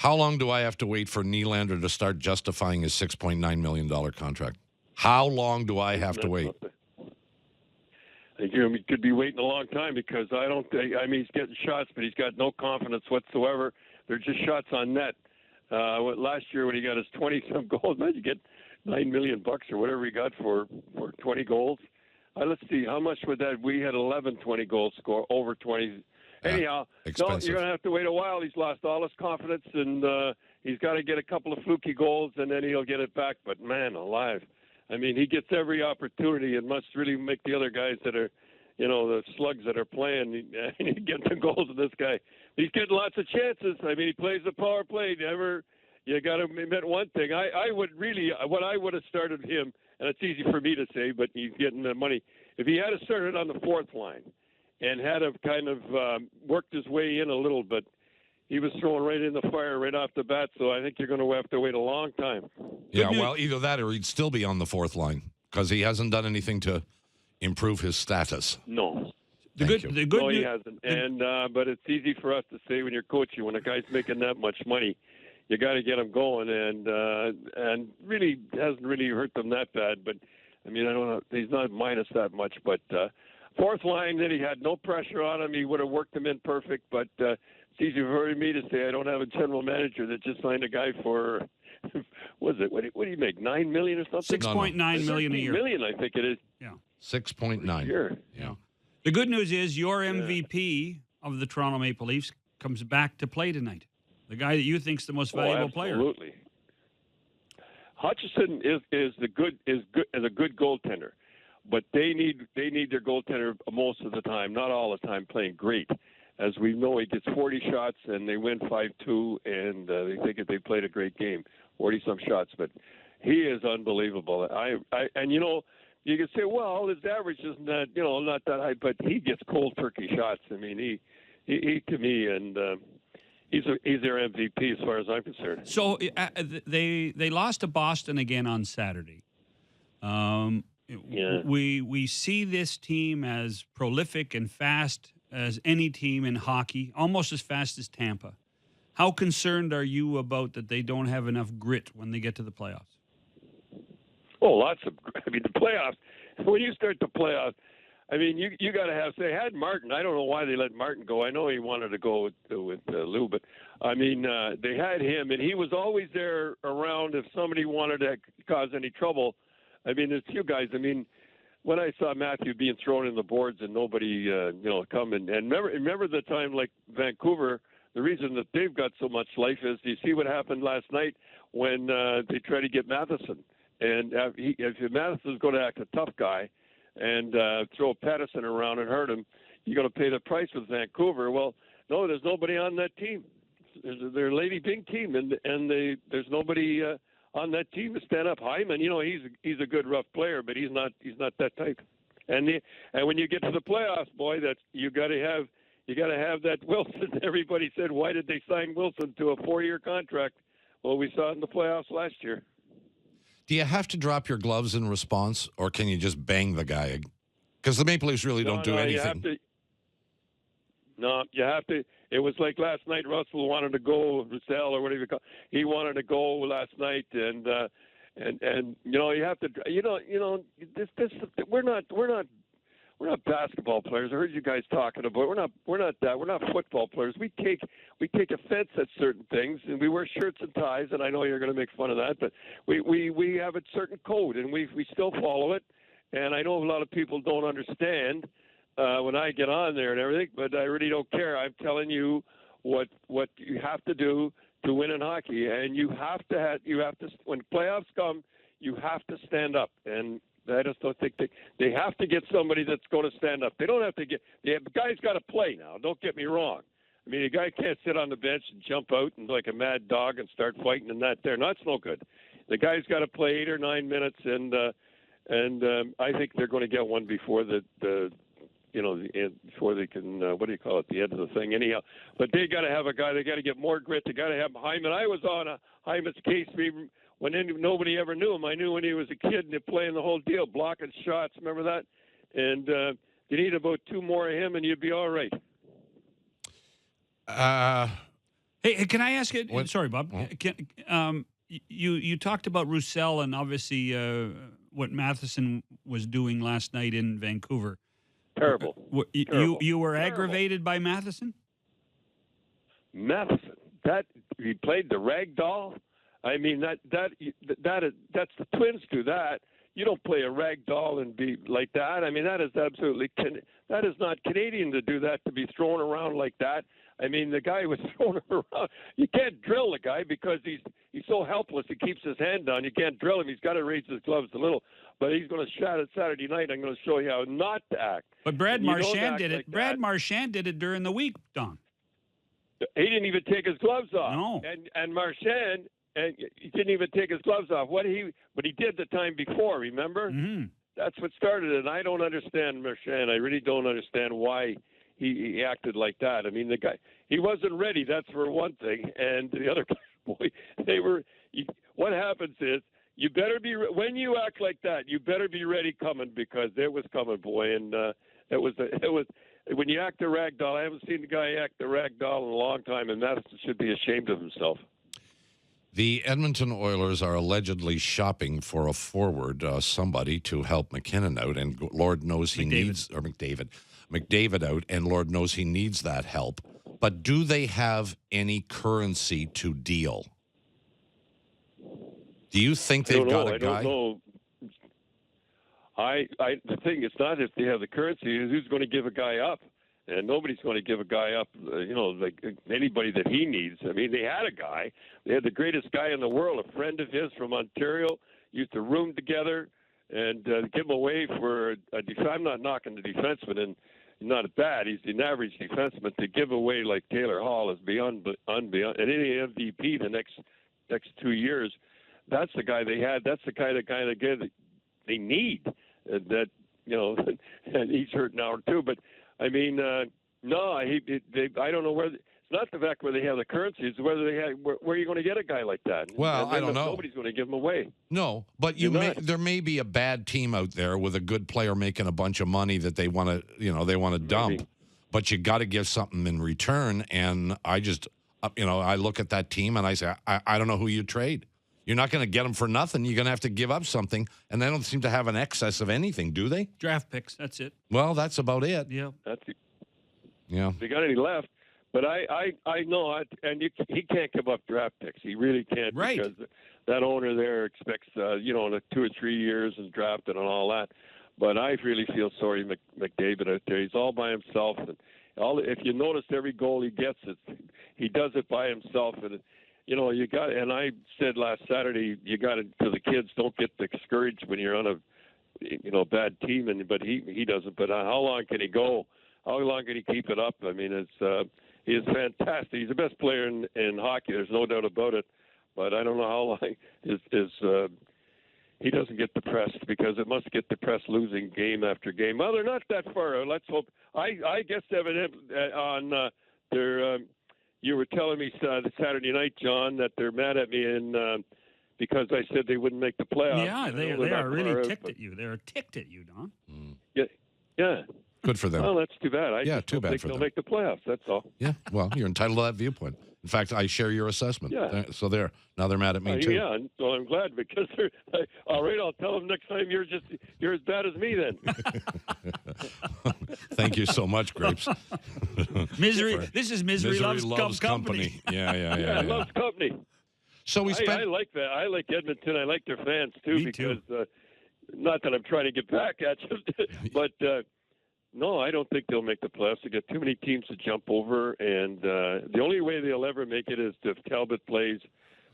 How long do I have to wait for Nylander to start justifying his $6.9 million contract? How long do I have to wait? I think you could be waiting a long time because I mean, he's getting shots, but he's got no confidence whatsoever. They're just shots on net. Last year when he got his 20-some goals, imagine you get $9 million or whatever he got for 20 goals. Let's see, how much would that? We had 11 20-goal score, over 20. Anyhow, no, you're going to have to wait a while. He's lost all his confidence, and he's got to get a couple of fluky goals, and then he'll get it back. But, man, alive. I mean, he gets every opportunity and must really make the other guys that are, the slugs that are playing, get the goals of this guy. He's getting lots of chances. I mean, he plays the power play. You got to admit one thing. What I would have started him, and it's easy for me to say, but he's getting the money. If he had started on the fourth line and had have kind of worked his way in a little bit, he was thrown right in the fire right off the bat, so I think you're going to have to wait a long time. Yeah, well, either that or he'd still be on the fourth line because he hasn't done anything to improve his status. No. No, he hasn't. But it's easy for us to say when you're coaching, when a guy's making that much money, you got to get him going, and really hasn't really hurt them that bad. But, I mean, I don't know. He's not minus that much, but fourth line, then he had no pressure on him. He would have worked him in perfect, but it's easy for me to say I don't have a general manager that just signed a guy for, what do you make, $9 million or something? $6.9 million a year. $6 million, I think it is. Yeah. 6.9. Sure. Yeah. The good news is your MVP of the Toronto Maple Leafs comes back to play tonight. The guy that you think's the most valuable player. Absolutely. Hutchison is a good goaltender, but they need their goaltender most of the time, not all the time, playing great. As we know, he gets 40 shots and they win 5-2, and they think that they played a great game, 40-some shots. But he is unbelievable. You can say, well, his average isn't that, not that high, but he gets cold turkey shots. I mean, he to me, and he's their MVP as far as I'm concerned. So they lost to Boston again on Saturday. We see this team as prolific and fast as any team in hockey, almost as fast as Tampa. How concerned are you about that they don't have enough grit when they get to the playoffs? Oh, the playoffs, when you start the playoffs, I mean, you got to have, say, had Martin. I don't know why they let Martin go. I know he wanted to go with Lou, but, I mean, they had him, and he was always there around if somebody wanted to cause any trouble. I mean, there's few guys. I mean, when I saw Matthew being thrown in the boards and nobody, come and remember the time like Vancouver, the reason that they've got so much life is, you see what happened last night when they tried to get Matheson. And if Matheson's going to act a tough guy and throw Patterson around and hurt him, you're going to pay the price with Vancouver. Well, no, there's nobody on that team. They're a Lady Bing team, and there's nobody on that team to stand up. Hyman, he's a good rough player, but he's not that type. And when you get to the playoffs, boy, you got to have that Wilson. Everybody said, why did they sign Wilson to a 4-year contract? Well, we saw it in the playoffs last year. Do you have to drop your gloves in response, or can you just bang the guy? Because the Maple Leafs really don't do anything. You have to. It was like last night. Russell wanted to go, Russell or whatever you call it. He wanted to go last night, and you have to. We're not basketball players. I heard you guys talking about. We're not that. We're not football players. We take offense at certain things, and we wear shirts and ties. And I know you're going to make fun of that, but we have a certain code, and we still follow it. And I know a lot of people don't understand when I get on there and everything, but I really don't care. I'm telling you what you have to do to win in hockey, and you have to when playoffs come, you have to stand up. And I just don't think they have to get somebody that's going to stand up. They don't have to the guy's got to play now. Don't get me wrong. I mean, a guy can't sit on the bench and jump out and like a mad dog and start fighting and that there. No, that's no good. The guy's got to play 8 or 9 minutes, and I think they're going to get one before before they can, what do you call it, the end of the thing anyhow. But they got to have a guy. They got to get more grit. They got to have Hyman. I was on Hyman's case when nobody ever knew him. I knew when he was a kid and playing the whole deal, blocking shots. Remember that? And you need about 2 more of him, and you'd be all right. Hey, can I ask you? What? Sorry, Bob. You talked about Roussel and obviously what Matheson was doing last night in Vancouver. Terrible. You were aggravated by Matheson? Matheson, that he played the rag doll. I mean that's the Twins do that. You don't play a rag doll and be like that. I mean that is that is not Canadian to do that, to be thrown around like that. I mean the guy was thrown around. You can't drill the guy because he's so helpless. He keeps his hand down. You can't drill him. He's got to raise his gloves a little. But he's going to shout it Saturday night. I'm going to show you how not to act. But Brad Marchand did it. Like Brad Marchand did it during the week, Don. He didn't even take his gloves off. No. And Marchand, and he didn't even take his gloves off. But he did the time before. Remember? Mm-hmm. That's what started it. And I don't understand Marchand. I really don't understand why he acted like that. I mean, the guy, he wasn't ready. That's for one thing. And the other boy, they were. What happens is you better be when you act like that. You better be ready coming, because it was coming, boy. And it was when you act a rag doll. I haven't seen the guy act a rag doll in a long time, and Madison should be ashamed of himself. The Edmonton Oilers are allegedly shopping for a forward, somebody to help McKinnon out, and Lord knows he needs, or McDavid out, and Lord knows he needs that help. But do they have any currency to deal? Do you think they've got a guy? I don't know. The thing, it's not if they have the currency, is who's going to give a guy up. And nobody's going to give a guy up, like anybody that he needs. I mean, they had a guy. They had the greatest guy in the world, a friend of his from Ontario, used to room together, and give him away for I'm not knocking the defenseman, and not bad. He's an average defenseman. To give away like Taylor Hall is beyond. And any MVP the next 2 years, that's the guy they had. That's the kind of guy that they need. And he's hurt now too. But I mean, no, I don't know where. It's not the fact where they have the currency. It's whether they have where you're going to get a guy like that. Well, I don't know. Nobody's going to give him away. No, but there may be a bad team out there with a good player making a bunch of money that they want to dump. Maybe. But you got to give something in return. And I just, I look at that team and I say, I don't know who you trade. You're not going to get them for nothing. You're going to have to give up something. And they don't seem to have an excess of anything, do they? Draft picks. That's it. Well, that's about it. Yeah. That's it. Yeah. If they got any left. But I know, and he can't give up draft picks. He really can't, right? Because that owner there expects, in 2 or 3 years and drafted and all that. But I really feel sorry, McDavid out there. He's all by himself, and if you notice, every goal he gets, he does it by himself. And you got. And I said last Saturday, you got to the kids, don't get discouraged when you're on a bad team. But he doesn't. But how long can he go? How long can he keep it up? I mean, he is fantastic. He's the best player in hockey. There's no doubt about it. But I don't know how long he doesn't get depressed, because it must get depressed losing game after game. Well, they're not that far. Let's hope. I guess evident on their. You were telling me Saturday night, John, that they're mad at me because I said they wouldn't make the playoffs. Yeah, they are really ticked at you. They're ticked at you, Don. Yeah. Good for them. Well, that's too bad. I just too don't bad think for they'll them. make the playoffs. That's all. Yeah, well, you're entitled to that viewpoint. In fact, I share your assessment. Yeah. So now they're mad at me too. Yeah, so I'm glad, because all right, I'll tell them next time you're as bad as me then. Thank you so much, Grapes. Misery. This is Misery Loves Company. Yeah, loves company. So we spent. I like that. I like Edmonton. I like their fans too, Me because too. Not that I'm trying to get back at you, but no, I don't think they'll make the playoffs. They got too many teams to jump over, and the only way they'll ever make it is if Talbot plays,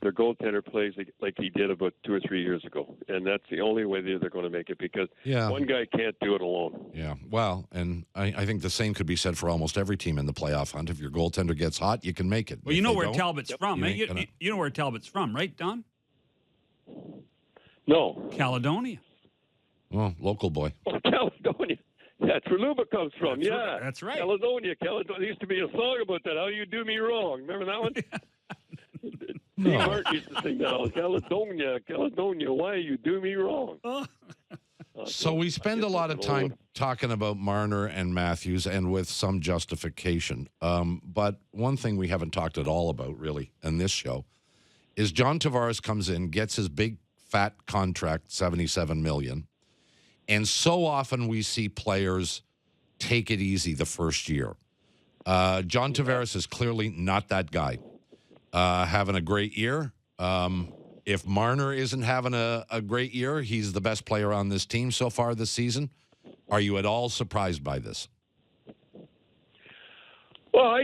their goaltender plays like he did about 2 or 3 years ago, and that's the only way they're going to make it, because one guy can't do it alone. Yeah, well, and I think the same could be said for almost every team in the playoff hunt. If your goaltender gets hot, you can make it. Well, you know where Talbot's from. You You know where Talbot's from, right, Don? No. Caledonia. Well, local boy. Oh, Caledonia. That's where Luba comes from. That's right. Caledonia. There used to be a song about that. How you do me wrong. Remember that one? No. Mark used to sing that all. Caledonia, why you do me wrong? So we spend a lot of time talking about Marner and Matthews, and with some justification. But one thing we haven't talked at all about, really, in this show, is John Tavares comes in, gets his big, fat contract, $77 million, and so often we see players take it easy the first year. John Tavares is clearly not that guy. Having a great year. If Marner isn't having a great year, he's the best player on this team so far this season. Are you at all surprised by this? Well,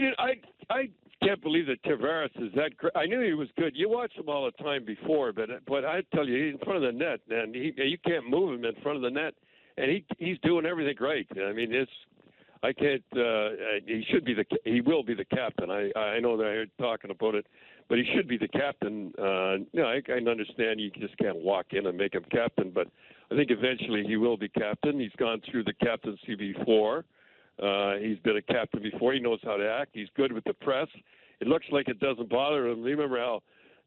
I can't believe that Tavares is that great. I knew he was good. You watch him all the time before, but I tell you, he's in front of the net, and you can't move him in front of the net, and he's doing everything right. I mean, I can't. He will be the captain. I know that I heard talking about it, but he should be the captain. I can understand you just can't walk in and make him captain, but I think eventually he will be captain. He's gone through the captaincy before. He's been a captain before. He knows how to act. He's good with the press. It looks like it doesn't bother him. Remember how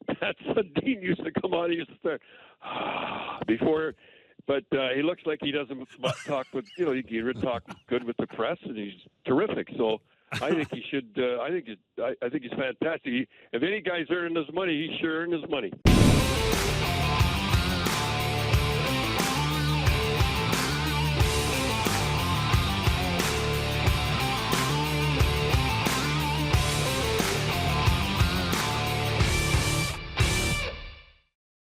Pat Sundin used to come on? He used to start before. But he looks like he doesn't talk with, he talk good with the press, and he's terrific. So I think he should. I think he's fantastic. If any guy's earning his money, he's sure earning his money.